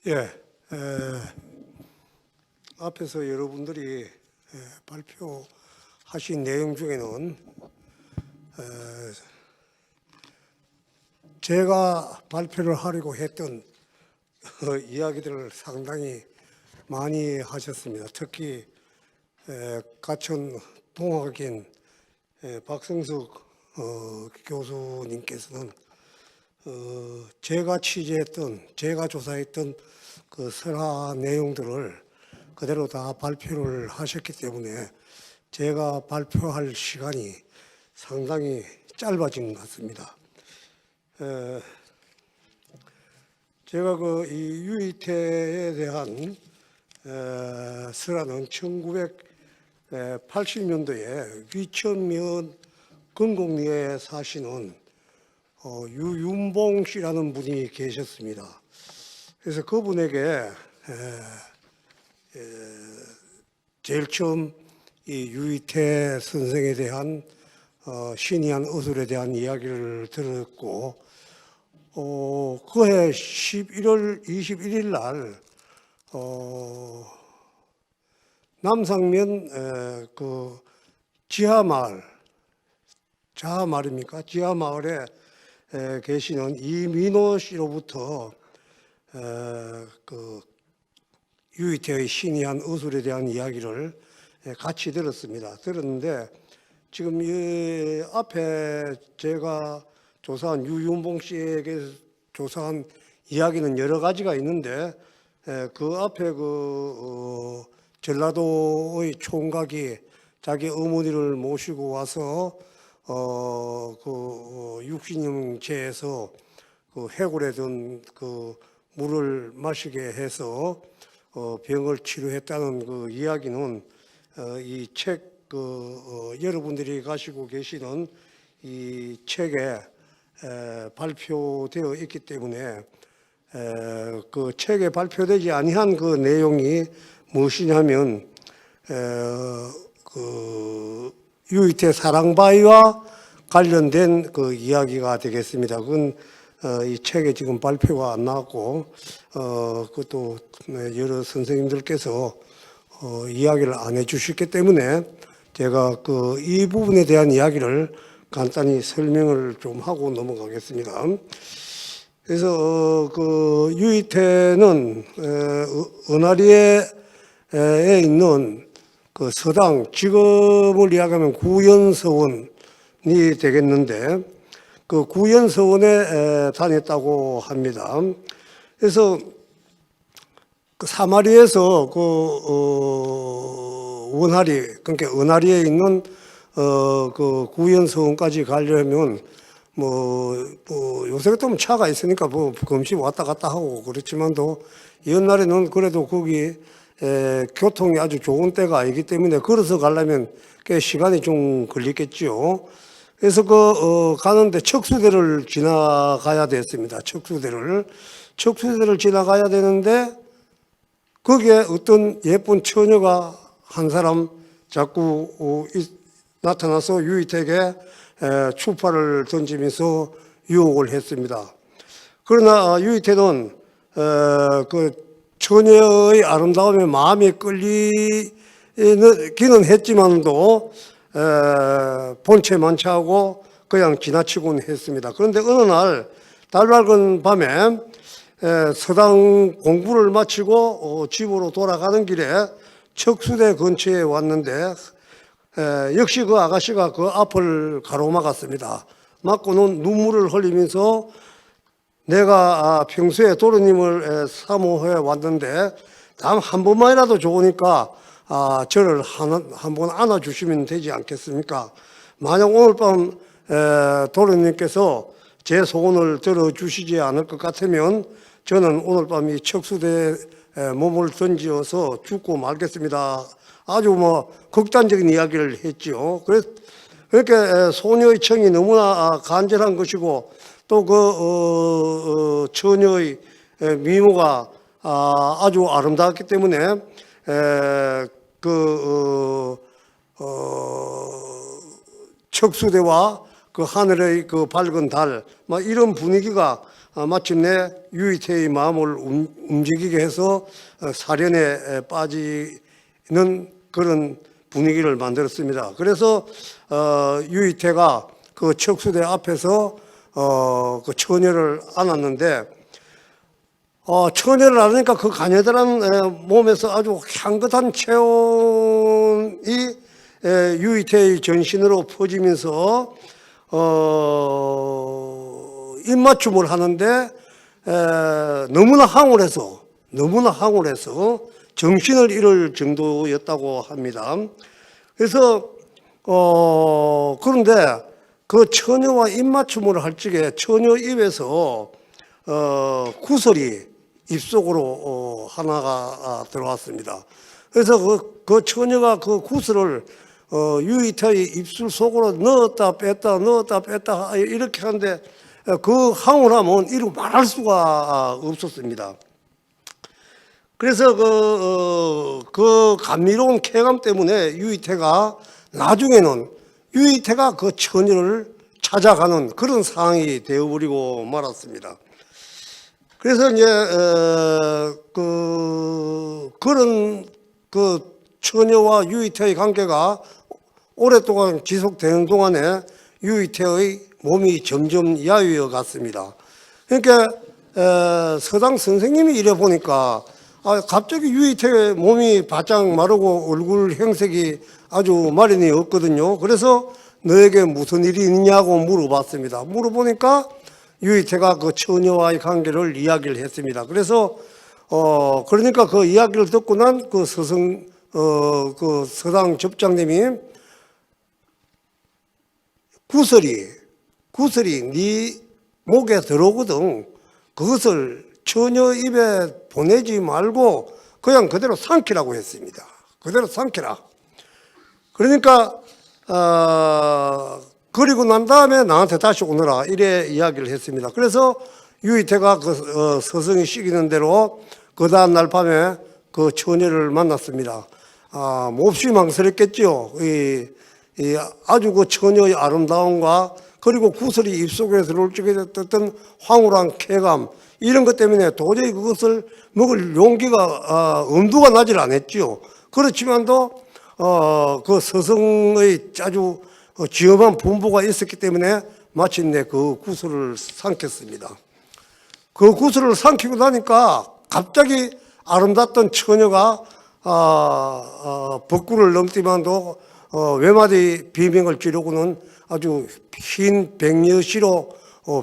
예, 앞에서 여러분들이 발표하신 내용 중에는 제가 발표를 하려고 했던 이야기들을 상당히 많이 하셨습니다. 특히 가천 동학인 박성숙 교수님께서는 제가 취재했던, 제가 조사했던 그 설화 내용들을 그대로 다 발표를 하셨기 때문에 제가 발표할 시간이 상당히 짧아진 것 같습니다. 제가 그 이 유이태에 대한 설화는 1980년도에 귀천면 건곡리에 사시는 유윤봉 씨라는 분이 계셨습니다. 그래서 그분에게 제일 처음 이 유이태 선생에 대한 신이한 의술에 대한 이야기를 들었고, 그해 11월 21일 날 남상면 그 자하마을입니까? 지하마을에 계시는 이민호 씨로부터 그 유이태의 신이한 의술에 대한 이야기를 같이 들었습니다. 들었는데 지금 이 앞에 제가 조사한 유윤봉 씨에게 조사한 이야기는 여러 가지가 있는데 그 앞에 그 전라도의 총각이 자기 어머니를 모시고 와서 그 육신형제에서 그 해골에 든 그 물을 마시게 해서 병을 치료했다는 그 이야기는 이 책 여러분들이 가지고 계시는 이 책에 발표되어 있기 때문에 그 책에 발표되지 아니한 그 내용이 무엇이냐면 그 유이태 사랑바위와 관련된 그 이야기가 되겠습니다. 그건 이 책에 지금 발표가 안 나왔고 그것도 여러 선생님들께서 이야기를 안 해주셨기 때문에 제가 그 이 부분에 대한 이야기를 간단히 설명을 좀 하고 넘어가겠습니다. 그래서 그 유이태는 은하리에 있는 그 서당, 지금을 이야기하면 구연서원이 되겠는데 그 구연서원에 다녔다고 합니다. 그래서 그 사마리에서 그 원하리, 그러니까 은하리에 있는 그 구연서원까지 가려면 뭐 요새 같으면 차가 있으니까 뭐 금시 왔다 갔다 하고 그렇지만도 옛날에는 그래도 거기 교통이 아주 좋은 때가 아니기 때문에 걸어서 가려면 꽤 시간이 좀 걸리겠죠. 그래서 가는데 척수대를 지나가야 됐습니다. 척수대를 지나가야 되는데 거기에 어떤 예쁜 처녀가 한 사람 자꾸 나타나서 유이태에게 추파를 던지면서 유혹을 했습니다. 그러나 유이태는 그 처녀의 아름다움에 마음이 끌리기는 했지만도 본체 만취하고 그냥 지나치곤 했습니다. 그런데 어느 날 달밝은 밤에 서당 공부를 마치고 집으로 돌아가는 길에 척수대 근처에 왔는데 역시 그 아가씨가 그 앞을 가로막았습니다. 막고는 눈물을 흘리면서 내가 평소에 도련님을 사모해 왔는데 단 한 번만이라도 좋으니까 저를 한번 안아주시면 되지 않겠습니까? 만약 오늘 밤 도련님께서 제 소원을 들어주시지 않을 것 같으면 저는 오늘 밤 이 척수대에 몸을 던지어서 죽고 말겠습니다. 아주 뭐 극단적인 이야기를 했죠. 그래서 그렇게 소녀의 청이 너무나 간절한 것이고 또 그 처녀의 미모가 아주 아름다웠기 때문에 척수대와 그 하늘의 그 밝은 달, 막 이런 분위기가 마침내 유이태의 마음을 움직이게 해서 살인에 빠지는 그런 분위기를 만들었습니다. 그래서 유이태가 그 척수대 앞에서 그 처녀를 안았는데 처녀를 안으니까 그 가녀들한 몸에서 아주 향긋한 체온이 유이태의 전신으로 퍼지면서 입맞춤을 하는데 너무나 황홀해서 정신을 잃을 정도였다고 합니다. 그래서 그런데 그 처녀와 입맞춤을 할 적에 처녀 입에서 구설이 입속으로 하나가 들어왔습니다. 그래서 그 처녀가 그 구설을 유이태의 입술 속으로 넣었다 뺐다 이렇게 하는데 그 황홀함은 이루 말할 수가 없었습니다. 그래서 그 감미로운 쾌감 때문에 유이태가 나중에는 유이태가 그 처녀를 찾아가는 그런 상황이 되어버리고 말았습니다. 그래서 이제 그런 그 처녀와 유이태의 관계가 오랫동안 지속되는 동안에 유이태의 몸이 점점 야위어 갔습니다. 그러니까 서당 선생님이 이래 보니까 갑자기 유이태의 몸이 바짝 마르고 얼굴 형색이 아주 마련이 없거든요. 그래서 너에게 무슨 일이 있냐고 물어봤습니다. 물어보니까 유이태가 그 처녀와의 관계를 이야기를 했습니다. 그래서 그러니까 그 이야기를 듣고 난 그 그 서당 접장님이 구설이 네 목에 들어오거든. 그것을 처녀 입에 보내지 말고 그냥 그대로 삼키라고 했습니다. 그대로 삼키라. 그러니까 그리고 난 다음에 나한테 다시 오너라 이래 이야기를 했습니다. 그래서 유이태가 그 서성이 시키는 대로 그 다음 날 밤에 그 처녀를 만났습니다. 몹시 망설였겠죠. 아주 그 처녀의 아름다움과 그리고 구설이 입속에 들어올 적에 어떤 황홀한 쾌감 이런 것 때문에 도저히 그것을 먹을 용기가 엄두가 나질 않았죠. 그렇지만도 그 서성의 아주 지엄한 분부가 있었기 때문에 마침내 그 구슬을 삼켰습니다. 그 구슬을 삼키고 나니까 갑자기 아름답던 처녀가 벚구를 넘지만도 외마디 비명을 지르고는 아주 흰 백녀시로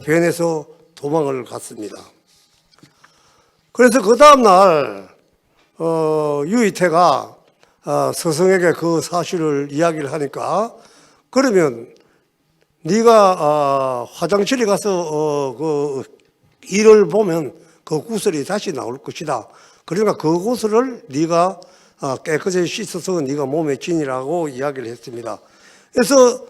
변해서 도망을 갔습니다. 그래서 그 다음날 유이태가 서성에게 그 사실을 이야기를 하니까 그러면 네가 화장실에 가서 그 일을 보면 그 구슬이 다시 나올 것이다. 그러니까 그 구슬을 네가 깨끗이 씻어서 네가 몸에 지니라고 이야기를 했습니다. 그래서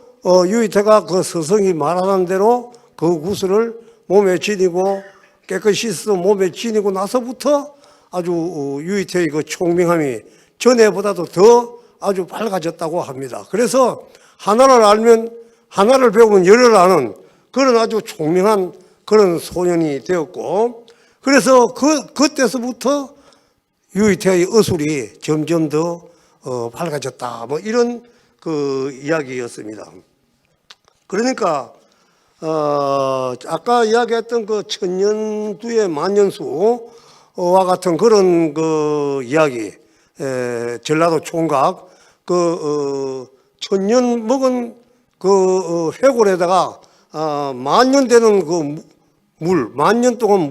유이태가 그 서성이 말하는 대로 그 구슬을 몸에 지니고 깨끗이 씻어서 몸에 지니고 나서부터 아주 유이태의 그 총명함이 전에보다도 더 아주 밝아졌다고 합니다. 그래서 하나를 알면 하나를 배우면 열을 아는 그런 아주 총명한 그런 소년이 되었고, 그래서 그때서부터 유이태의 어술이 점점 더 밝아졌다. 뭐 이런 그 이야기였습니다. 그러니까 아까 이야기했던 그 천년두의 만년수와 같은 그런 그 이야기, 전라도 총각 그 천년 먹은 그 해골에다가 만년 되는 그 물, 만년 동안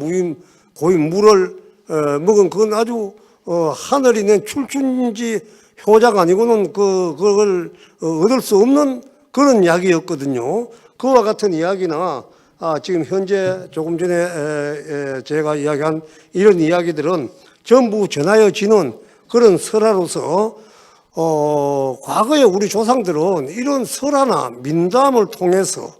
고이 물을 먹은 그건 아주 하늘이 낸 출춘지 효자가 아니고는 그걸 얻을 수 없는 그런 이야기였거든요. 그와 같은 이야기나 지금 현재 조금 전에 제가 이야기한 이런 이야기들은 전부 전하여지는 그런 설화로서 과거에 우리 조상들은 이런 설화나 민담을 통해서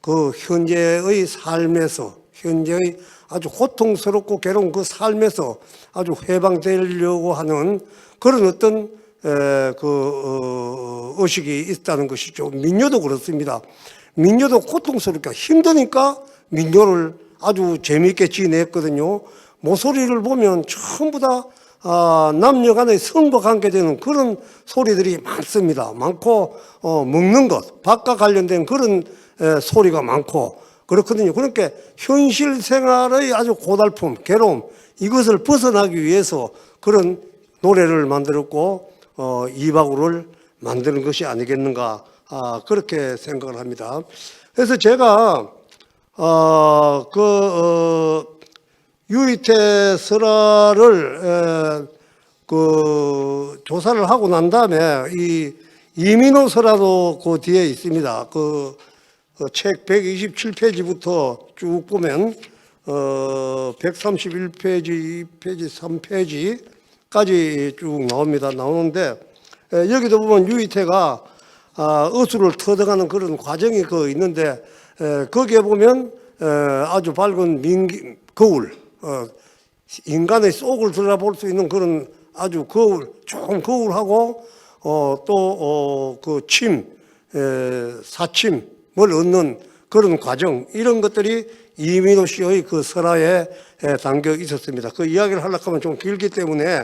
그 현재의 삶에서 현재의 아주 고통스럽고 괴로운 그 삶에서 아주 해방되려고 하는 그런 어떤 의식이 있다는 것이죠. 민요도 그렇습니다. 민요도 고통스럽게 힘드니까 민요를 아주 재미있게 지냈거든요. 모소리를 보면 전부 다 남녀 간의 성과 관계되는 그런 소리들이 많습니다. 많고 먹는 것, 밥과 관련된 그런 소리가 많고 그렇거든요. 그러니까 현실 생활의 아주 고달픔, 괴로움 이것을 벗어나기 위해서 그런 노래를 만들었고 이박우를 만드는 것이 아니겠는가 그렇게 생각을 합니다. 그래서 제가 유이태 설화를 조사를 하고 난 다음에 이 이민호 설화도 그 뒤에 있습니다. 책 127페이지부터 쭉 보면 131페이지, 2페이지, 3페이지까지 쭉 나옵니다. 나오는데 여기도 보면 유이태가 어수를 터득하는 그런 과정이 있는데 거기에 보면 아주 밝은 거울, 인간의 속을 들여다볼 수 있는 그런 아주 조금 거울하고 또 사침을 얻는 그런 과정 이런 것들이 이민호 씨의 설화에 담겨 있었습니다. 그 이야기를 하려고 하면 좀 길기 때문에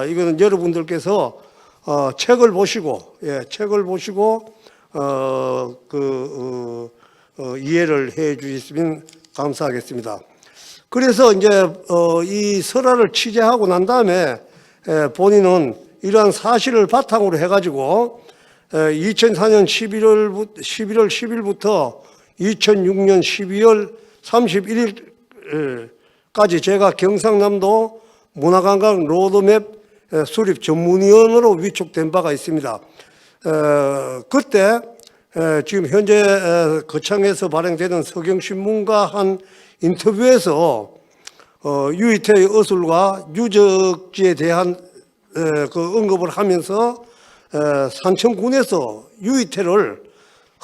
이거는 여러분들께서 책을 보시고 이해를 해 주셨으면 감사하겠습니다. 그래서 이제 이 설화를 취재하고 난 다음에 본인은 이러한 사실을 바탕으로 해가지고 2004년 11월 10일부터 2006년 12월 31일까지 제가 경상남도 문화관광 로드맵 수립 전문위원으로 위촉된 바가 있습니다. 그때 지금 현재 거창에서 발행되는 서경신문과 한 인터뷰에서 유이태의 어술과 유적지에 대한 언급을 하면서 산청군에서 유이태를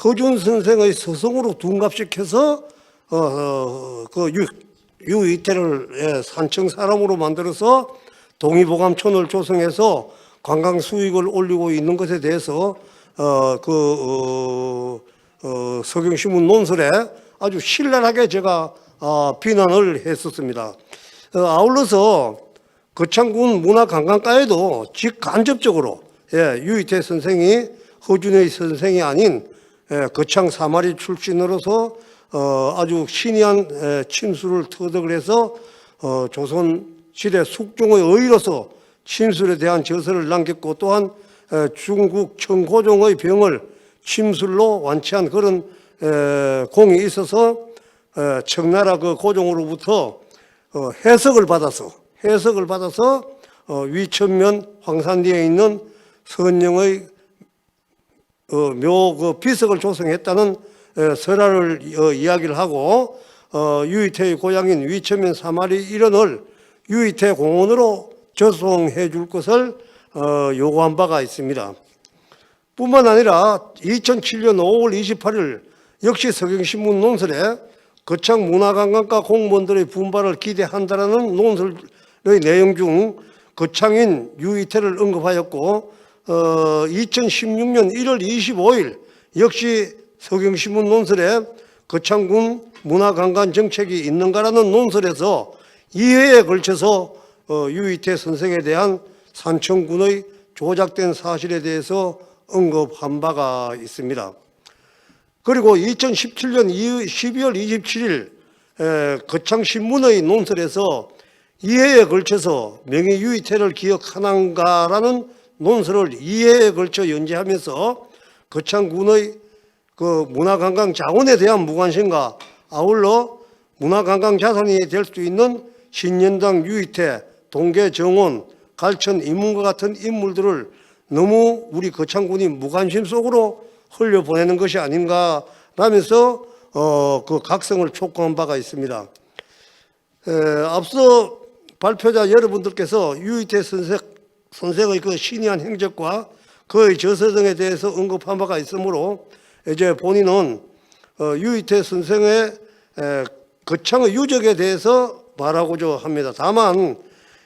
허준 선생의 서성으로 둔갑시켜서 유이태를 산청 사람으로 만들어서 동의보감촌을 조성해서 관광 수익을 올리고 있는 것에 대해서 서경신문 논설에 아주 신랄하게 제가 비난을 했었습니다. 아울러서 거창군 문화관광과에도 직간접적으로 유이태 선생이 허준의 선생이 아닌 거창 사마리 출신으로서 아주 신이한 침수를 터득을 해서 조선시대 숙종의 의로서 침술에 대한 저서를 남겼고 또한 중국 청고종의 병을 침술로 완치한 그런 공이 있어서 청나라 고종으로부터 해석을 받아서 위천면 황산리에 있는 선영의 묘 비석을 조성했다는 설화를 이야기를 하고 유이태의 고향인 위천면 사마리 일원을 유이태 공원으로 조성해 줄 것을 요구한 바가 있습니다. 뿐만 아니라 2007년 5월 28일 역시 서경신문 논설에 거창 문화관광과 공무원들의 분발을 기대한다라는 논설의 내용 중 거창인 유이태를 언급하였고 2016년 1월 25일 역시 서경신문 논설에 거창군 문화관광 정책이 있는가라는 논설에서 2회에 걸쳐서 유이태 선생에 대한 산청군의 조작된 사실에 대해서 언급한 바가 있습니다. 그리고 2017년 12월 27일 거창신문의 논설에서 2회에 걸쳐서 명의 유이태를 기억하는가라는 논설을 2회에 걸쳐 연재하면서 거창군의 문화관광 자원에 대한 무관심과 아울러 문화관광 자산이 될 수 있는 신년당 유이태, 동계정원, 갈천 이문과 같은 인물들을 너무 우리 거창군이 무관심 속으로 흘려보내는 것이 아닌가 라면서 각성을 촉구한 바가 있습니다. 앞서 발표자 여러분들께서 유이태 선생의 신이한 행적과 그의 저서 등에 대해서 언급한 바가 있으므로 이제 본인은 유이태 선생의 거창의 유적에 대해서 말하고자 합니다. 다만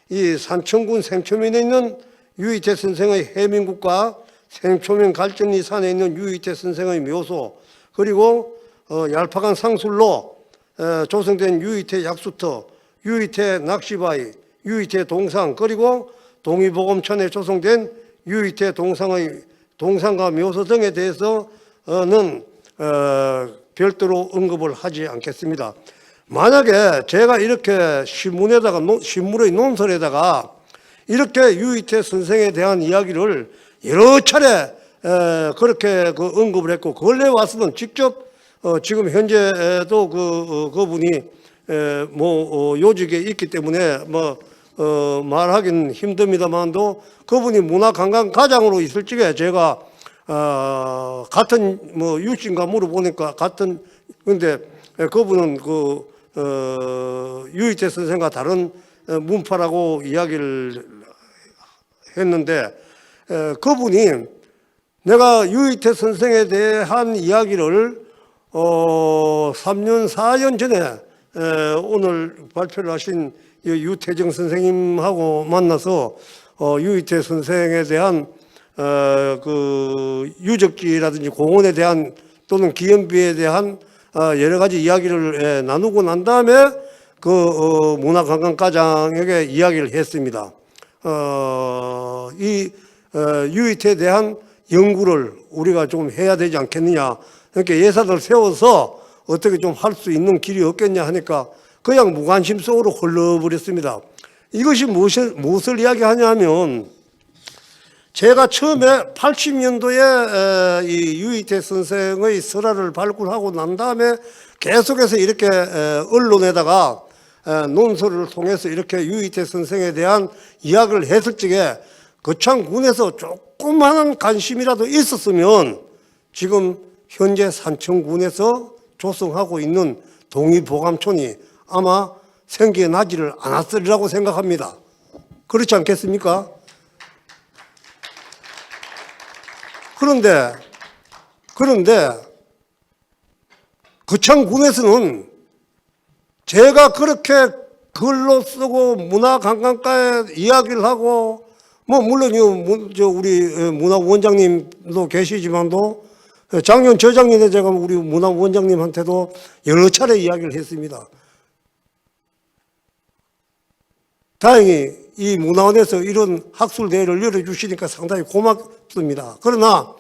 이 산청군 생초면에 있는 유이태 선생의 해민국과 생초면 갈전리 산에 있는 유이태 선생의 묘소 그리고 얄팍한 상술로 조성된 유이태 약수터, 유이태 낚시바위, 유이태 동상, 그리고 동의보검천에 조성된 유이태 동상의 동상과 묘소 등에 대해서는 별도로 언급을 하지 않겠습니다. 만약에 제가 이렇게 신문의 논설에다가 이렇게 유이태 선생에 대한 이야기를 여러 차례 그렇게 언급을 했고, 근래 와서는 직접 지금 현재도 그분이 요직에 있기 때문에 말하기는 힘듭니다만도, 그분이 문화관광과장으로 있을 적에 제가 같은 유씨인가 물어보니까 같은, 근데 그분은 유이태 선생과 다른 문파라고 이야기를 했는데, 그분이 내가 유이태 선생에 대한 이야기를 3년 4년 전에 오늘 발표를 하신 유태정 선생님하고 만나서 유이태 선생에 대한 유적지라든지 공원에 대한 또는 기념비에 대한 여러 가지 이야기를 나누고 난 다음에 문화관광과장에게 이야기를 했습니다. 이 유이태에 대한 연구를 우리가 좀 해야 되지 않겠느냐. 그러니까 예산을 세워서 어떻게 좀 할 수 있는 길이 없겠냐 하니까 그냥 무관심 속으로 흘러버렸습니다. 이것이 무엇을 이야기하냐면, 제가 처음에 80년도에 이 유이태 선생의 설화를 발굴하고 난 다음에 계속해서 이렇게 언론에다가 논설을 통해서 이렇게 유이태 선생에 대한 이야기를 했을 적에 거창군에서 조그마한 관심이라도 있었으면 지금 현재 산청군에서 조성하고 있는 동의보감촌이 아마 생겨나지를 않았으리라고 생각합니다. 그렇지 않겠습니까? 그런데 거창군에서는 제가 그렇게 글로 쓰고 문화관광과에 이야기를 하고, 물론 우리 문화원장님도 계시지만도 작년 저작년에 제가 우리 문화원장님한테도 여러 차례 이야기를 했습니다. 다행히 이 문화원에서 이런 학술대회를 열어주시니까 상당히 고맙습니다. 그러나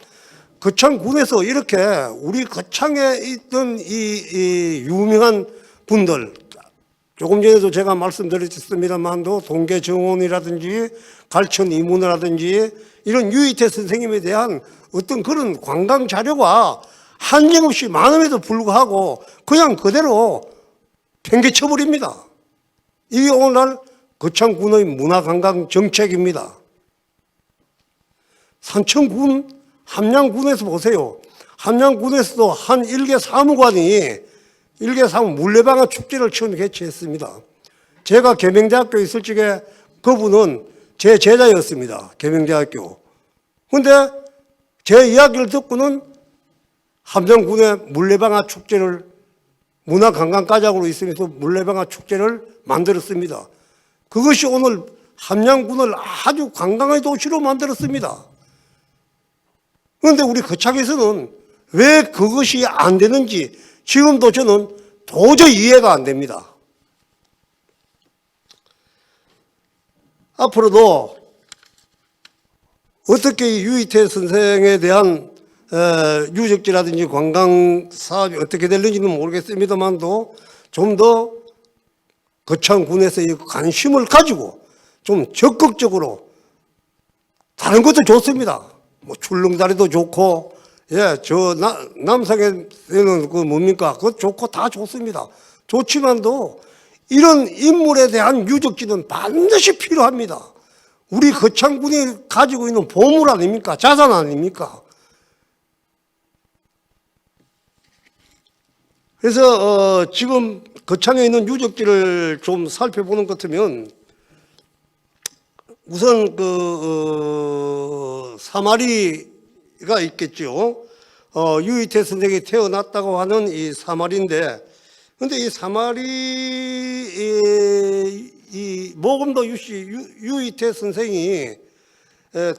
거창군에서 이렇게 우리 거창에 있던 이 유명한 분들, 조금 전에도 제가 말씀드렸습니다만도 동계정원이라든지 갈천 이문이라든지 이런 유이태 선생님에 대한 어떤 그런 관광 자료가 한정없이 많음에도 불구하고 그냥 그대로 팽개쳐버립니다. 이게 오늘날 거창군의 문화관광 정책입니다. 산청군, 함양군에서 보세요. 함양군에서도 한 일개 사무관이 물레방아 축제를 처음 개최했습니다. 제가 계명대학교에 있을 적에 그분은 제 제자였습니다. 계명대학교. 그런데 제 이야기를 듣고는 함양군의 물레방아 축제를 문화관광과장으로 있으면서 물레방아 축제를 만들었습니다. 그것이 오늘 함양군을 아주 관광의 도시로 만들었습니다. 그런데 우리 거창에서는 왜 그것이 안 되는지 지금도 저는 도저히 이해가 안 됩니다. 앞으로도 어떻게 유이태 선생에 대한 유적지라든지 관광 사업이 어떻게 될는지는 모르겠습니다만도 좀 더 거창군에서 이 관심을 가지고 좀 적극적으로, 다른 것도 좋습니다. 출렁다리도 좋고, 남상에는 뭡니까? 그것 좋고 다 좋습니다. 좋지만도 이런 인물에 대한 유적지는 반드시 필요합니다. 우리 거창군이 가지고 있는 보물 아닙니까? 자산 아닙니까? 그래서 지금 거창에 있는 유적지를 좀 살펴보는 것 같으면 우선 사마리가 있겠죠. 유이태 선생이 태어났다고 하는 이 사마리인데, 근데 이 사마리 이 모금도 유이태 선생이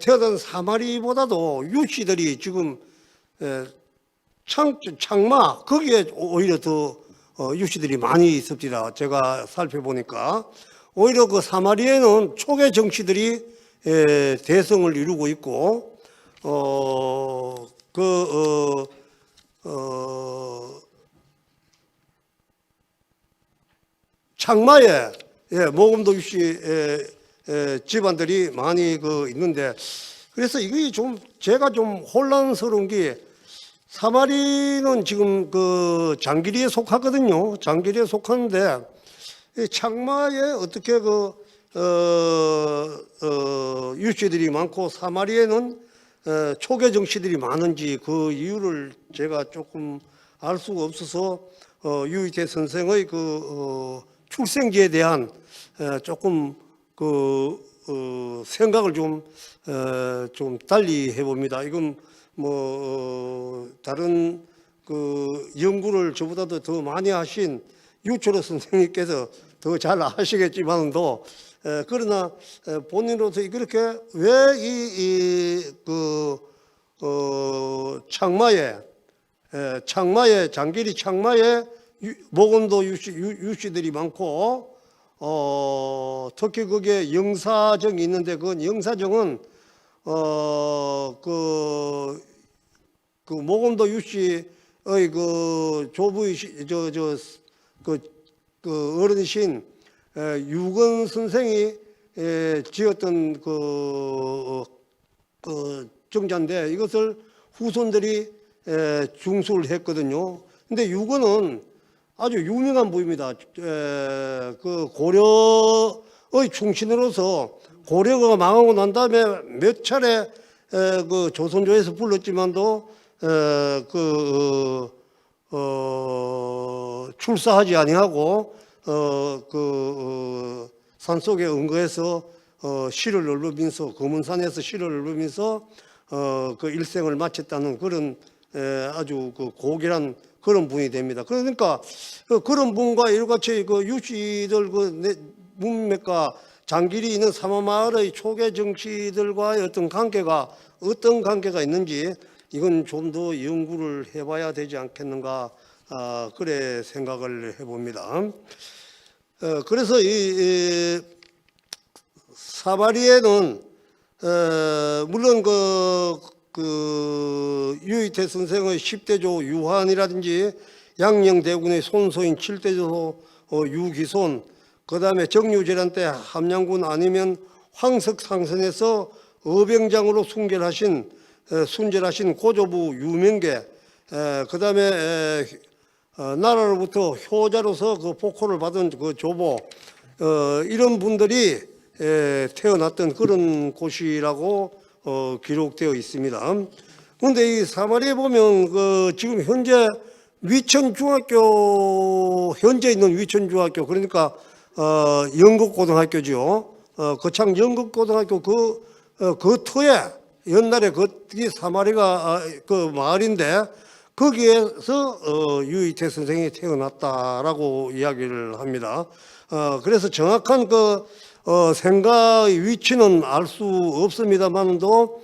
태어난 사마리보다도 유씨들이 지금 창마 거기에 오히려 더 유씨들이 많이 있습니다. 제가 살펴보니까 오히려 그 사마리에는 초계 정치들이 대성을 이루고 있고 창마에 모금도 유씨 집안들이 많이 있는데, 그래서 이게 좀 제가 좀 혼란스러운 게, 사마리는 지금 장기리에 속하거든요. 장기리에 속하는데 이 창마에 어떻게 유씨들이 많고 사마리에는 초계 정치들이 많은지 그 이유를 제가 조금 알 수가 없어서 유이태 선생의 출생지에 대한 조금 생각을 좀 달리 해봅니다. 이건 다른 연구를 저보다도 더 많이 하신 유철호 선생님께서 더 잘 아시겠지만도, 그러나 본인으로서 그렇게 왜 창마에 장길이 창마에 모건도 유씨들이 많고, 특히 거기에 영사정이 있는데, 그 영사정은 모건도 유씨의 조부의 어른이신 유건 선생이 지었던 정자인데, 이것을 후손들이 중수를 했거든요. 근데 유건은 아주 유명한 부입니다. 고려의 충신으로서 고려가 망하고 난 다음에 몇 차례 조선조에서 불렀지만도 출사하지 아니하고 산속에 은거해서 시를 얼르면서, 금은산에서 시를 얼르면서 일생을 마쳤다는 그런 아주 고귀한 그런 분이 됩니다. 그러니까 그런 분과 이같이 유씨들 문맥과 장길이 있는 사마마을의 초계 정치들과의 어떤 관계가 있는지, 이건 좀 더 연구를 해봐야 되지 않겠는가, 그래 생각을 해봅니다. 그래서 이 사마리에는 물론 유이태 선생의 10대조 유한이라든지 양녕대군의 손소인 7대조 유기손, 그 다음에 정유재란 때 함양군 아니면 황석상선에서 어병장으로 순결하신 고조부 유명계, 그 다음에 나라로부터 효자로서 복호를 받은 조보, 이런 분들이 태어났던 그런 곳이라고 기록되어 있습니다. 그런데 이 사마리에 보면 지금 현재 현재 있는 위천중학교, 그러니까 영국고등학교죠. 거창 영국고등학교 그 터에 옛날에 이 사마리가 마을인데, 거기에서 유이태 선생이 태어났다라고 이야기를 합니다. 그래서 정확한 생가의 위치는 알 수 없습니다만도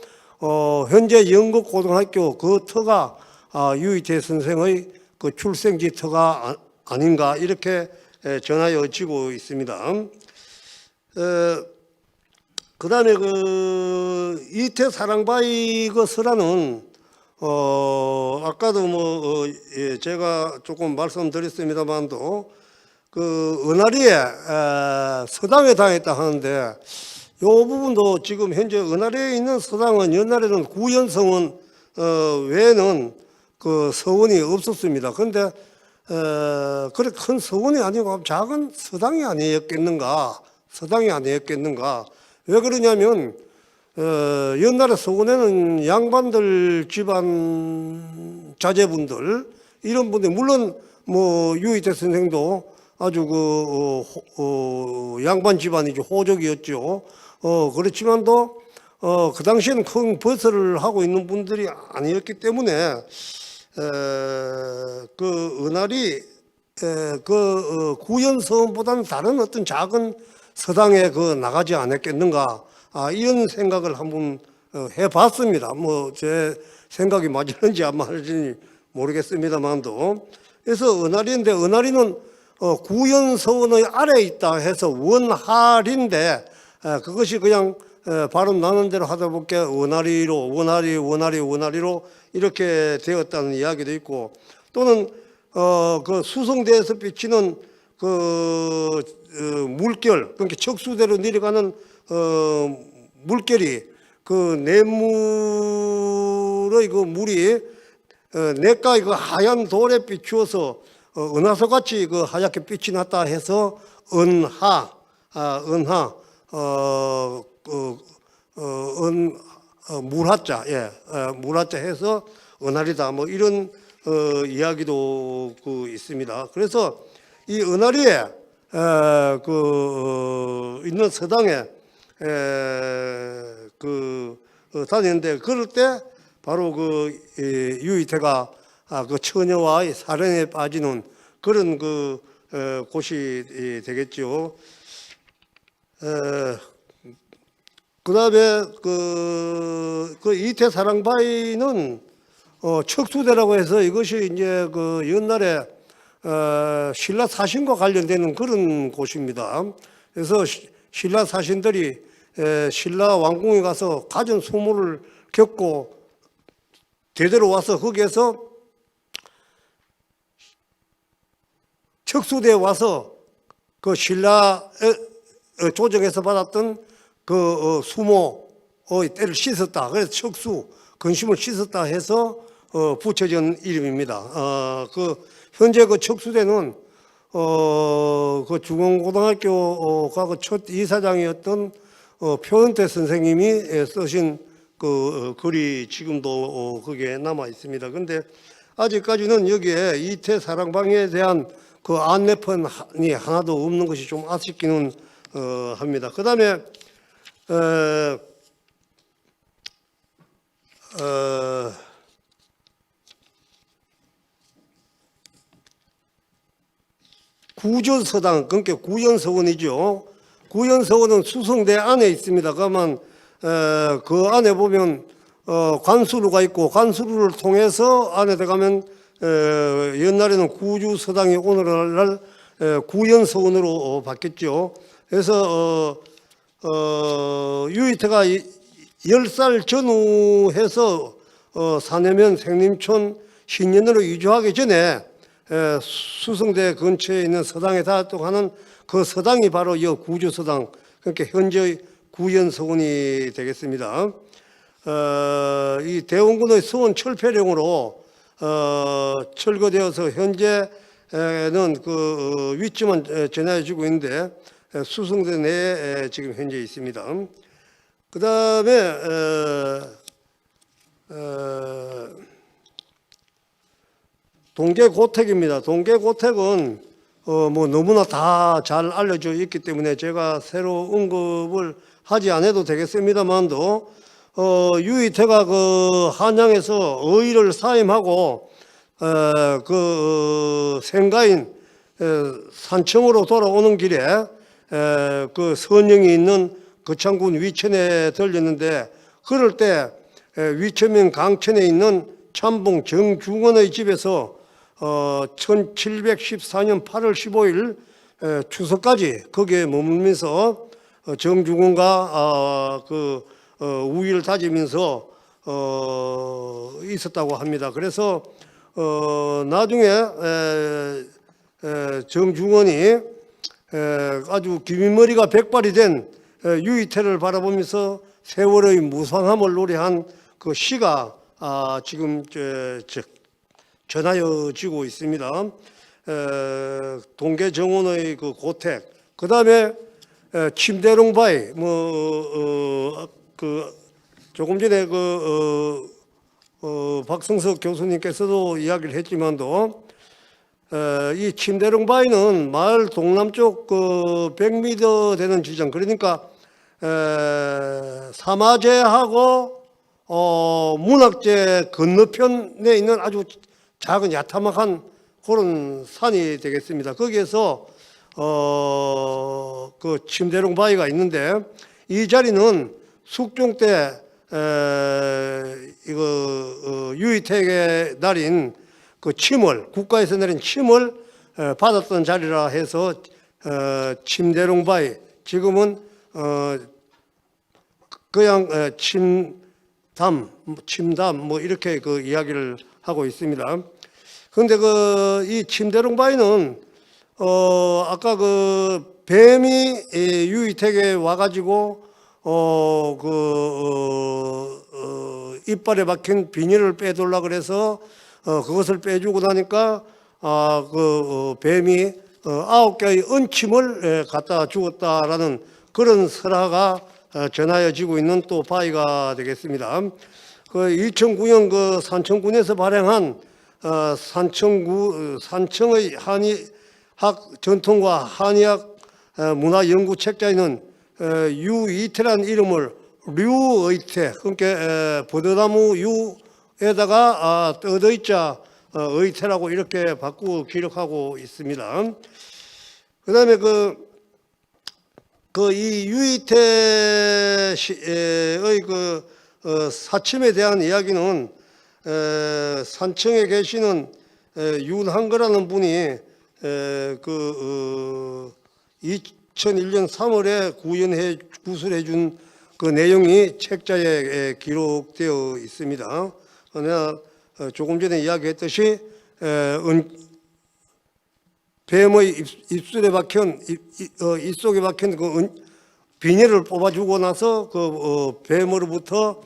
현재 영국고등학교 그 터가 유이태 선생의 출생지 터가 아닌가, 이렇게 전하여지고 있습니다. 그 다음에 이태 사랑바위 설화는 아까도 제가 조금 말씀드렸습니다만도 은하리에 서당에 당했다 하는데, 이 부분도 지금 현재 은하리에 있는 서당은 옛날에는 구연성원 외에는 서원이 없었습니다. 그런데 그렇게 큰 서원이 아니고 작은 서당이 아니었겠는가. 왜 그러냐면 옛날에 서원에는 양반들 집안 자제분들, 이런 분들, 물론 유이태 선생도 아주 양반 집안이죠. 호족이었죠. 그렇지만도 그 당시에는 큰 벗을 하고 있는 분들이 아니었기 때문에 은하리 구연서원보다는 다른 어떤 작은 서당에 나가지 않았겠는가, 이런 생각을 한번 해봤습니다. 제 생각이 맞을는지 안 맞을지 모르겠습니다만도. 그래서 은하리인데 은하리는 구연서원의 아래에 있다 해서 원하리인데 그것이 그냥 발음 나는 대로 하다 보니까 원하리로 이렇게 되었다는 이야기도 있고, 또는 그 수성대에서 비치는 그 물결, 그러니까 척수대로 내려가는 물결이 그 냇물의 그 물이 냇가의 그 하얀 돌에 비추어서 은하수같이 그 하얗게 빛이 났다 해서 물하자, 물하자 해서 은하리다, 뭐 이런 이야기도 있습니다. 그래서 이 은하리에 있는 서당에 다니는데, 그럴 때 바로 유이태가 그 처녀와의 사랑에 빠지는 그런 곳이 되겠죠. 그다음에 이태 사랑바위는 척수대라고 해서 이것이 이제 옛날에 신라 사신과 관련되는 그런 곳입니다. 그래서 신라 사신들이 신라 왕궁에 가서 가진 소문을 겪고 대대로 와서 거기에서 척수대에 와서 그 신라 조정에서 받았던 수모의 때를 씻었다. 그래서 척수 근심을 씻었다 해서 붙여진 이름입니다. 현재 척수대는 중앙고등학교가 첫 이사장이었던 표은태 선생님이 쓰신 글이 지금도 거기에 남아 있습니다. 그런데 아직까지는 여기에 이태 사랑방에 대한 안내편이 하나도 없는 것이 좀 아쉽기는 합니다. 그 다음에 구조서당, 그러니까 구연서원이죠. 구연서원은 수성대 안에 있습니다. 그러면 그 안에 보면 관수루가 있고, 관수루를 통해서 안에 들어가면 옛날에는 구주서당이 오늘날 구연서원으로 바뀌었죠. 그래서 유이태가 10살 전후해서 사내면 생림촌 신년으로 이주하기 전에 수성대 근처에 있는 서당에 닿았다고 하는 그 서당이 바로 이 구주서당, 그러니까 현재의 구연서원이 되겠습니다. 이 대원군의 서원 철폐령으로 철거되어서 현재는 위치만 전해지고 있는데 수성대 내에 지금 현재 있습니다. 그 다음에 동계고택입니다. 동계고택은 뭐 너무나 다 잘 알려져 있기 때문에 제가 새로 언급을 하지 않아도 되겠습니다만도 유이태가 한양에서 의의를 사임하고 생가인 산청으로 돌아오는 길에 선영이 있는 거창군 위천에 들렸는데, 그럴 때 위천면 강천에 있는 참봉 정중원의 집에서 1714년 8월 15일 추석까지 거기에 머물면서 정중원과 우위를 다지면서 있었다고 합니다. 그래서 나중에 정중원이 아주 기민머리가 백발이 된 유이태를 바라보면서 세월의 무상함을 노래한 그 시가 지금 전하여지고 있습니다. 동계정원의 고택, 그 다음에 침대롱바위, 조금 전에 박성석 교수님께서도 이야기를 했지만도 이 침대롱바위는 마을 동남쪽 100m 되는 지점, 그러니까 사마제하고 문학제 건너편에 있는 아주 작은 야타막한 그런 산이 되겠습니다. 거기에서 침대롱 바위가 있는데, 이 자리는 숙종 때 유이택의 날인 그 침을 국가에서 내린 침을 받았던 자리라 해서 침대롱바위, 지금은 그냥 침담 뭐 이렇게 그 이야기를 하고 있습니다. 그런데 그 이 침대롱바위는 아까 그 뱀이 유이택에 와가지고 이빨에 박힌 비닐을 빼돌라 그래서 그것을 빼주고 나니까 뱀이 9개의 은침을 갖다 주었다라는 그런 설화가 전하여지고 있는 또 바위가 되겠습니다. 그 2009년 그 산청군에서 발행한 산청의 한의학 전통과 한의학 문화 연구 책자에는 유의태라는 이름을 류의태, 그러니까 버드나무 유에다가 떠의자 의태라고 이렇게 바꾸어 기록하고 있습니다. 그다음에 이 유의태의 사침에 대한 이야기는 산청에 계시는 윤한거라는 분이 2001년 3월에 구술해 준 그 내용이 책자에 기록되어 있습니다. 내가 조금 전에 이야기했듯이 뱀의 입술에 박힌 입속에 박힌 그 비닐을 뽑아주고 나서 그 뱀으로부터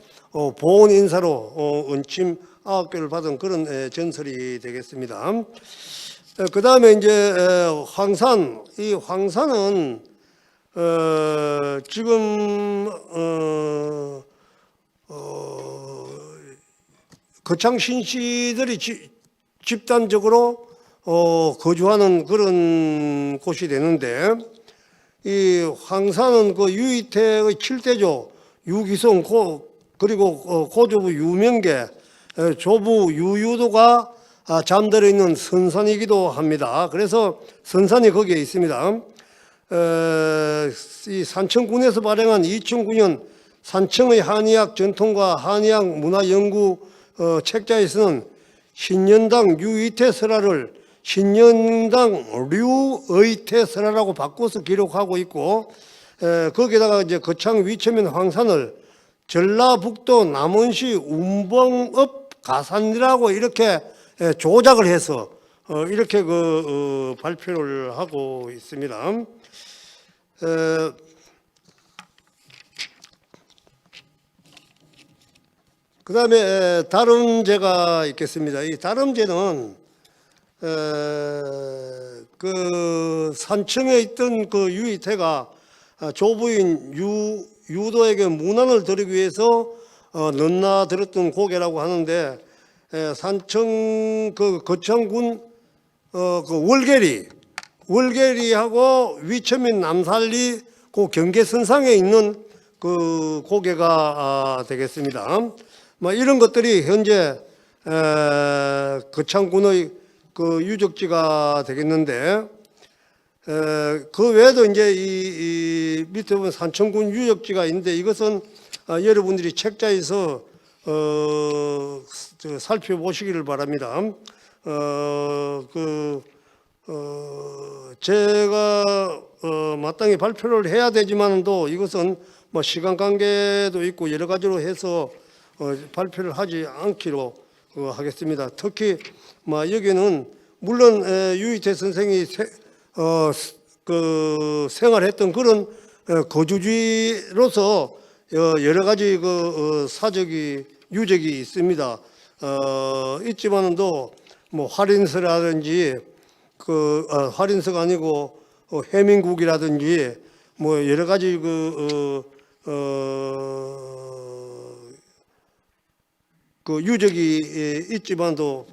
보온 인사로 은침 9개를 받은 그런 전설이 되겠습니다. 그 다음에 이제 황산, 이 황산은 지금 거창 신씨들이 집단적으로 거주하는 그런 곳이 되는데, 이 황산은 그 유의태의 7대조 유기성 그리고 고조부 유명계 조부 유유도가 잠들어 있는 선산이기도 합니다. 그래서 선산이 거기에 있습니다. 이 산청군에서 발행한 2009년 산청의 한의학 전통과 한의학 문화 연구 책자에서는 신년당 유의태설화를 신년당 류의태설화라고 바꿔서 기록하고 있고, 거기에다가 이제 거창 위천면 황산을 전라북도 남원시 운봉읍 가산이라고 이렇게 조작을 해서 이렇게 발표를 하고 있습니다. 그 다음에 다름제가 있겠습니다. 이 다름제는 그 산청에 있던 그 유의태가 조부인 유도에게 문안을 드리기 위해서 넘나들었던 고개라고 하는데, 산청 그 거창군 그 월계리하고 위천면 남산리 그 경계선상에 있는 그 고개가 되겠습니다. 뭐 이런 것들이 현재 거창군의 그 유적지가 되겠는데, 그 외에도 이제 이 밑에 보면 산청군 유적지가 있는데, 이것은 여러분들이 책자에서 살펴보시기를 바랍니다. 제가 마땅히 발표를 해야 되지만도 이것은 뭐 시간 관계도 있고 여러 가지로 해서 발표를 하지 않기로 하겠습니다. 특히 여기는 물론 유의태 선생이 생활했던 그런 거주지로서 여러 가지 사적이 유적이 있습니다. 있지만도 뭐 활인서라든지 활인서가 아니고 해민국이라든지 뭐 여러 가지 유적이 있지만도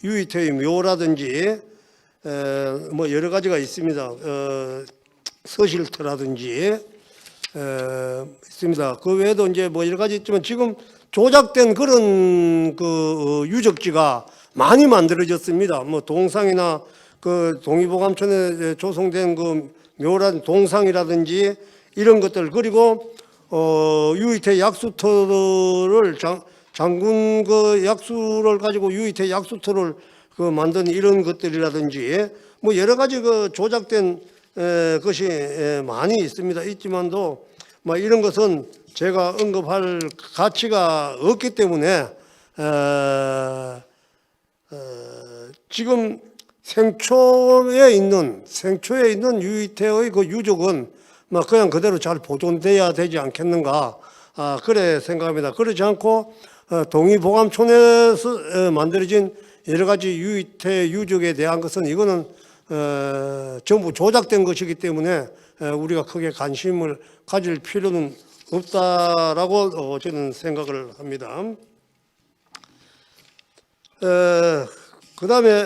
유의태의 묘라든지 뭐 여러 가지가 있습니다. 서실터라든지 있습니다. 그 외에도 이제 뭐 여러 가지 있지만 지금 조작된 그런 유적지가 많이 만들어졌습니다. 뭐 동상이나 동의보감촌에 조성된 묘란 동상이라든지 이런 것들, 그리고 유의태 약수터를 장군 그 약수를 가지고 유이태 약수터를 그 만든 이런 것들이라든지 뭐 여러 가지 그 조작된 것이 많이 있지만도 뭐 이런 것은 제가 언급할 가치가 없기 때문에 지금 생초에 있는 유이태의 그 유적은 뭐 그냥 그대로 잘 보존돼야 되지 않겠는가, 그래 생각합니다. 그렇지 않고 동의보감촌에서 만들어진 여러 가지 유이태 유적에 대한 것은 이거는 전부 조작된 것이기 때문에 우리가 크게 관심을 가질 필요는 없다라고 저는 생각을 합니다. 그 다음에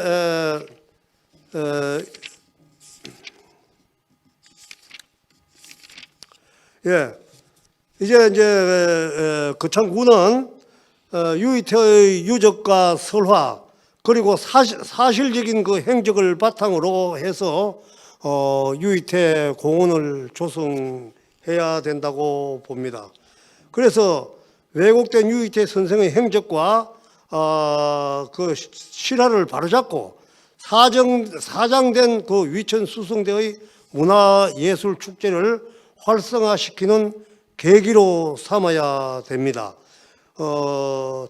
이제 거창군은 유이태의 유적과 설화 그리고 사실적인 그 행적을 바탕으로 해서 유이태 공원을 조성해야 된다고 봅니다. 그래서 왜곡된 유이태 선생의 행적과 그 실화를 바로잡고 사장된 그 위천 수성대의 문화예술 축제를 활성화시키는 계기로 삼아야 됩니다.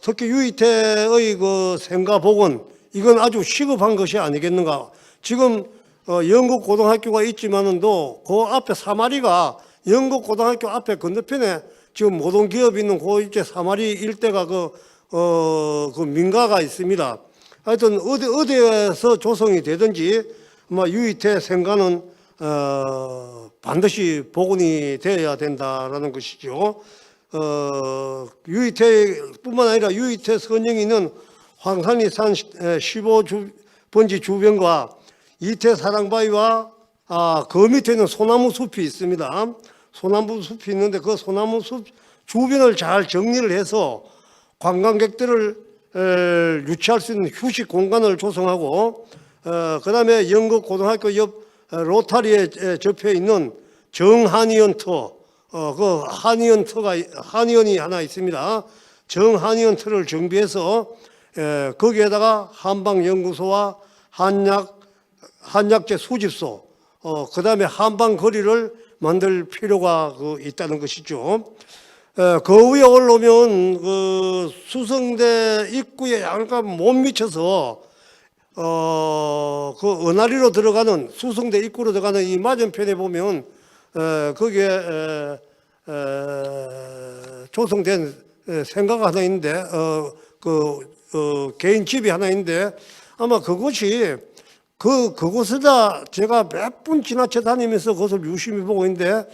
특히 유이태의 그 생가 복원, 이건 아주 시급한 것이 아니겠는가. 지금 영국 고등학교가 있지만은도 그 앞에 사마리가 영국 고등학교 앞에 건너편에 지금 모든 기업이 있는 그 이제 사마리 일대가 그 민가가 있습니다. 하여튼 어디에서 조성이 되든지 유이태 생가는 반드시 복원이 되어야 된다라는 것이죠. 유이태뿐만 아니라 유이태 선영이 있는 황산리산 15번지 주변과 이태 사랑바위와 그 밑에 있는 소나무 숲이 있습니다. 소나무 숲이 있는데 그 소나무 숲 주변을 잘 정리를 해서 관광객들을 유치할 수 있는 휴식 공간을 조성하고 그 다음에 영국 고등학교 옆 로타리에 접해 있는 정한의원터, 그 한의원이 하나 있습니다. 정한의원터를 정비해서 거기에다가 한방연구소와 한약재 수집소, 그 다음에 한방거리를 만들 필요가 있다는 것이죠. 그 위에 올라오면 그 수성대 입구에 약간 못 미쳐서 그 은하리로 들어가는 수성대 입구로 들어가는 이 맞은편에 보면 거기에 조성된 생가가 하나 있는데 개인 집이 하나 있는데 아마 그곳이 그곳에다 제가 몇 분 지나쳐 다니면서 그것을 유심히 보고 있는데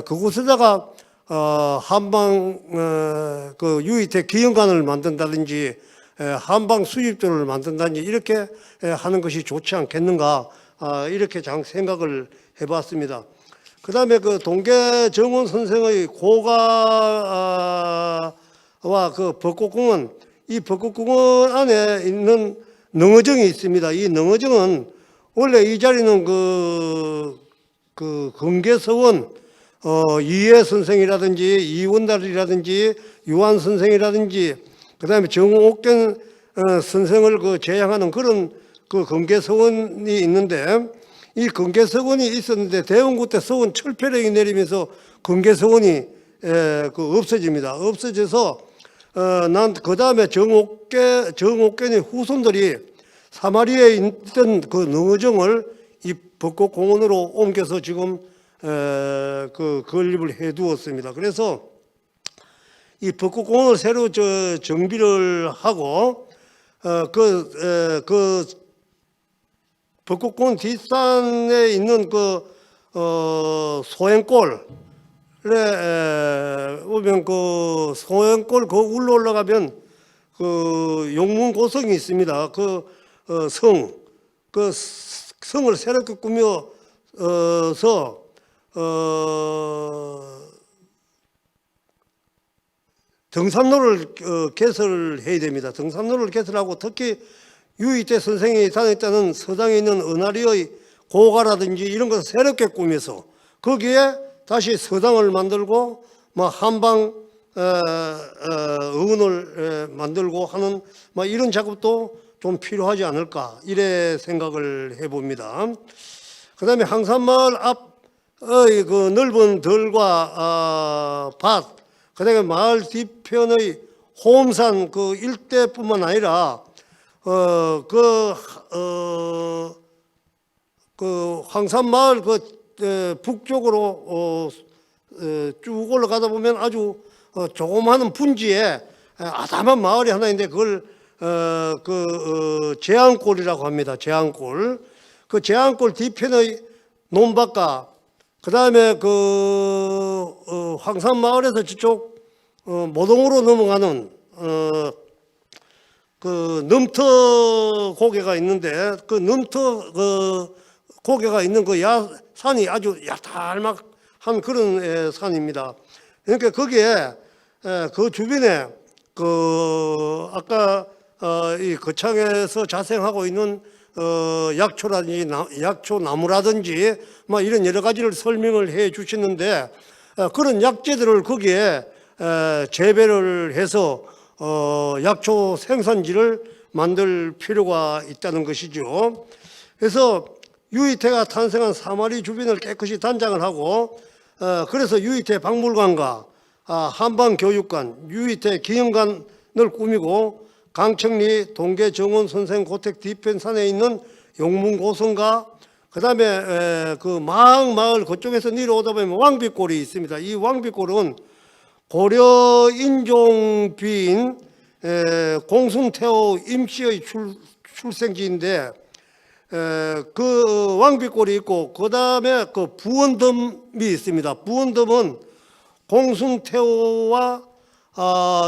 그곳에다가 한방 그 유이태 기념관을 만든다든지 한방 수집소를 만든다든지 이렇게 하는 것이 좋지 않겠는가, 이렇게 생각을 해봤습니다. 그 다음에 그 동계정원 선생의 고가와 그 벚꽃공원, 이 벚꽃공원 안에 있는 능어정이 있습니다. 이 능어정은 원래 이 자리는 그 금계서원 이해 선생이라든지 이원달이라든지 유한 선생이라든지 그 다음에 정옥견 선생을 제향하는 그런 금계서원이 있는데, 이 금계서원이 있었는데 대원구 때 서원 철폐령이 내리면서 금계서원이 없어집니다. 없어져서 난 그 다음에 정옥견의 후손들이 사마리에 있던 그 능어정을 이 벚꽃공원으로 옮겨서 지금 건립을 해 두었습니다. 그래서 이 벚꽃공원을 새로 정비를 하고 그 벚꽃공원 뒷산에 있는 소행골에 보면 그 소행골 그 울로 올라가면 그 용문고성이 있습니다. 그 성을 새롭게 꾸며서 등산로를 개설해야 됩니다. 등산로를 개설하고 특히 유이태 선생이 다녔다는 서당에 있는 은하리의 고가라든지 이런 것을 새롭게 꾸며서 거기에 다시 서당을 만들고 한방 의원을 만들고 하는 이런 작업도 좀 필요하지 않을까 이래 생각을 해봅니다. 그다음에 항산마을 앞의 그 넓은 들과 밭, 그다음에 마을 뒤편의 호음산 그 일대뿐만 아니라 그 황산마을 북쪽으로 쭉 올라가다 보면 아주 조그마한 분지에 아담한 마을이 하나 있는데 그걸 제안골이라고 합니다. 제안골. 그 제안골 뒤편의 논밭과 그다음에 황산마을에서 저쪽 모동으로 넘어가는 그 넘터 고개가 있는데 그 넘터 고개가 있는 그 산이 아주 야탈막한 그런 산입니다. 그러니까 거기에 그 주변에 아까 이 거창에서 자생하고 있는 약초라든지 약초 나무라든지 이런 여러 가지를 설명을 해 주시는데 그런 약재들을 거기에 재배를 해서 약초 생산지를 만들 필요가 있다는 것이죠. 그래서 유이태가 탄생한 사마리 주변을 깨끗이 단장을 하고 그래서 유이태 박물관과 한방교육관, 유이태 기념관을 꾸미고 강청리 동계정원 선생 고택 뒤편산에 있는 용문고성과 그다음에 그 마을 그쪽에서 내려오다 보면 왕비골이 있습니다. 이 왕비골은 고려 인종비인 공순태호 임씨의 출생지인데 그 왕비골이 있고 그다음에 그 부원덤이 있습니다. 부원덤은 공순태호와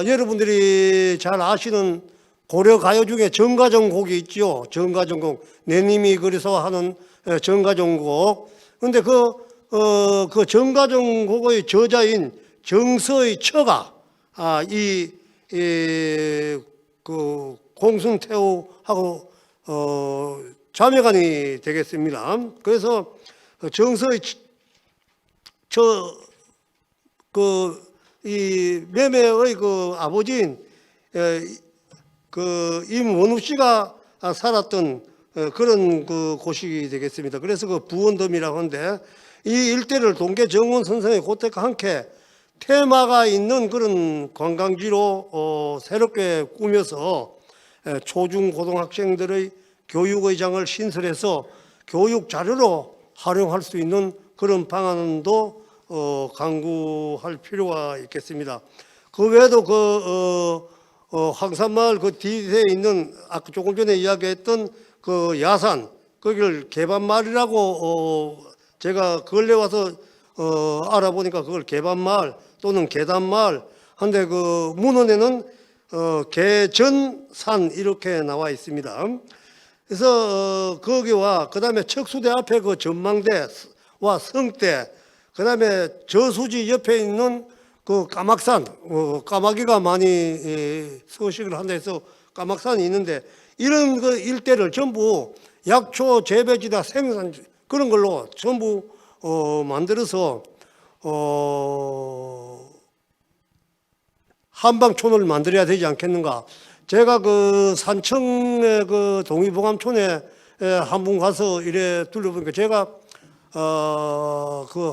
여러분들이 잘 아시는 고려 가요 중에 정가정곡이 있죠. 정가정곡 내님이 그래서 하는 정가정곡. 그런데 그 정가정곡의 저자인 정서의 처가 그 공순태호하고 자매간이 되겠습니다. 그래서 정서의 이 매매의 그 아버지인 그 임원우 씨가 살았던 그런 그 곳이 되겠습니다. 그래서 그 부원덤이라고 하는데 이 일대를 동계정원 선생의 고택과 함께 테마가 있는 그런 관광지로 새롭게 꾸며서 초중 고등학생들의 교육의장을 신설해서 교육 자료로 활용할 수 있는 그런 방안도 강구할 필요가 있겠습니다. 그 외에도 황산마을 그 뒤에 있는 아까 조금 전에 이야기했던 그 야산 거기를 개반마을이라고 제가 근래 와서 알아보니까 그걸 개반마을 또는 계단마을 한데 그 문헌에는 개전산 이렇게 나와 있습니다. 그래서 거기와 그다음에 척수대 앞에 그 전망대와 성대 그다음에 저수지 옆에 있는 그 까막산 까마귀가 많이 서식을 한다 해서 까막산이 있는데 이런 그 일대를 전부 약초 재배지다 생산 그런 걸로 전부 만들어서 한방촌을 만들어야 되지 않겠는가. 제가 그 산청의 그 동의보감촌에 한 번 가서 이래 둘러보니까 제가 그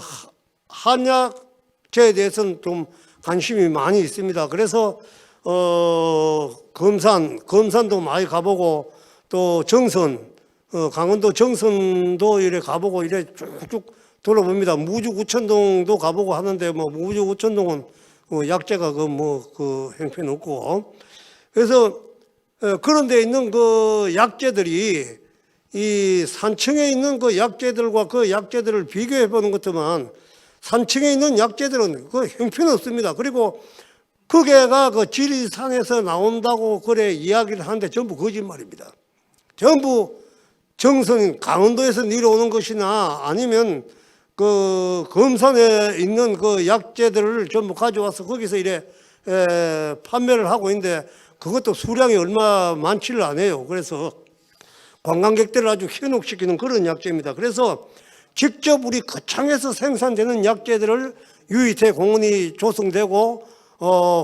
한약재에 대해서는 좀 관심이 많이 있습니다. 그래서 검산도 많이 가보고 또 정선 강원도 정선도 이래 가보고 이래 쭉쭉 돌아봅니다. 무주 우천동도 가보고 하는데 무주 우천동은 약재가 그 형편없고 그래서 그런 데 있는 그 약재들이 이 산청에 있는 그 약재들과 그 약재들을 비교해 보는 것도만 산청에 있는 약재들은 그 형편없습니다. 그리고 그게가 그 지리산에서 나온다고 그래 이야기를 하는데 전부 거짓말입니다. 전부 정선인 강원도에서 내려오는 것이나 아니면 그 검산에 있는 그 약재들을 전부 가져와서 거기서 이래 판매를 하고 있는데 그것도 수량이 얼마 많지를 않아요. 그래서 관광객들을 아주 현혹시키는 그런 약재입니다. 그래서 직접 우리 거창에서 생산되는 약재들을 유이태 공원이 조성되고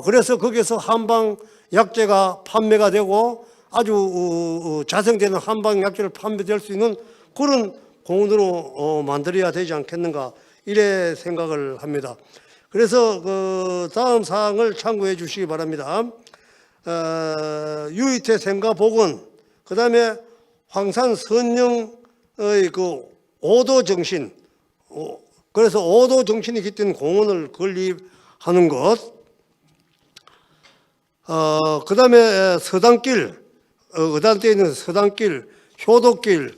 그래서 거기서 한방 약재가 판매가 되고 아주 자생되는 한방 약재를 판매될 수 있는 그런 공원으로 만들어야 되지 않겠는가 이래 생각을 합니다. 그래서 그 다음 사항을 참고해 주시기 바랍니다. 유이태 생가 복원, 그 다음에 황산 선령의 그 오도 정신, 그래서 오도 정신이 깃든 공원을 건립하는 것, 그 다음에 서당길, 의단대에 있는 서당길, 효도길,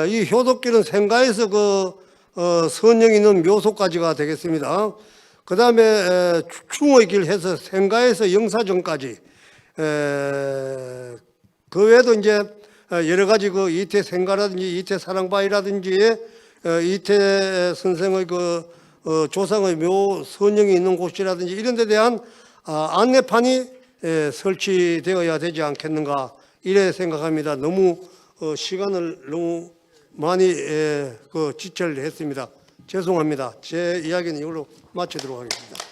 이 효도길은 생가에서 그 선령이 있는 묘소까지가 되겠습니다. 그 다음에 충의 길 해서 생가에서 영사정까지, 그 외에도 이제 여러 가지 그 이태 생가라든지 이태 사랑바위라든지 이태 선생의 그 조상의 묘 선령이 있는 곳이라든지 이런 데 대한 안내판이 설치되어야 되지 않겠는가 이래 생각합니다. 너무 시간을 너무 많이 그 지체를 했습니다. 죄송합니다. 제 이야기는 이걸로 마치도록 하겠습니다.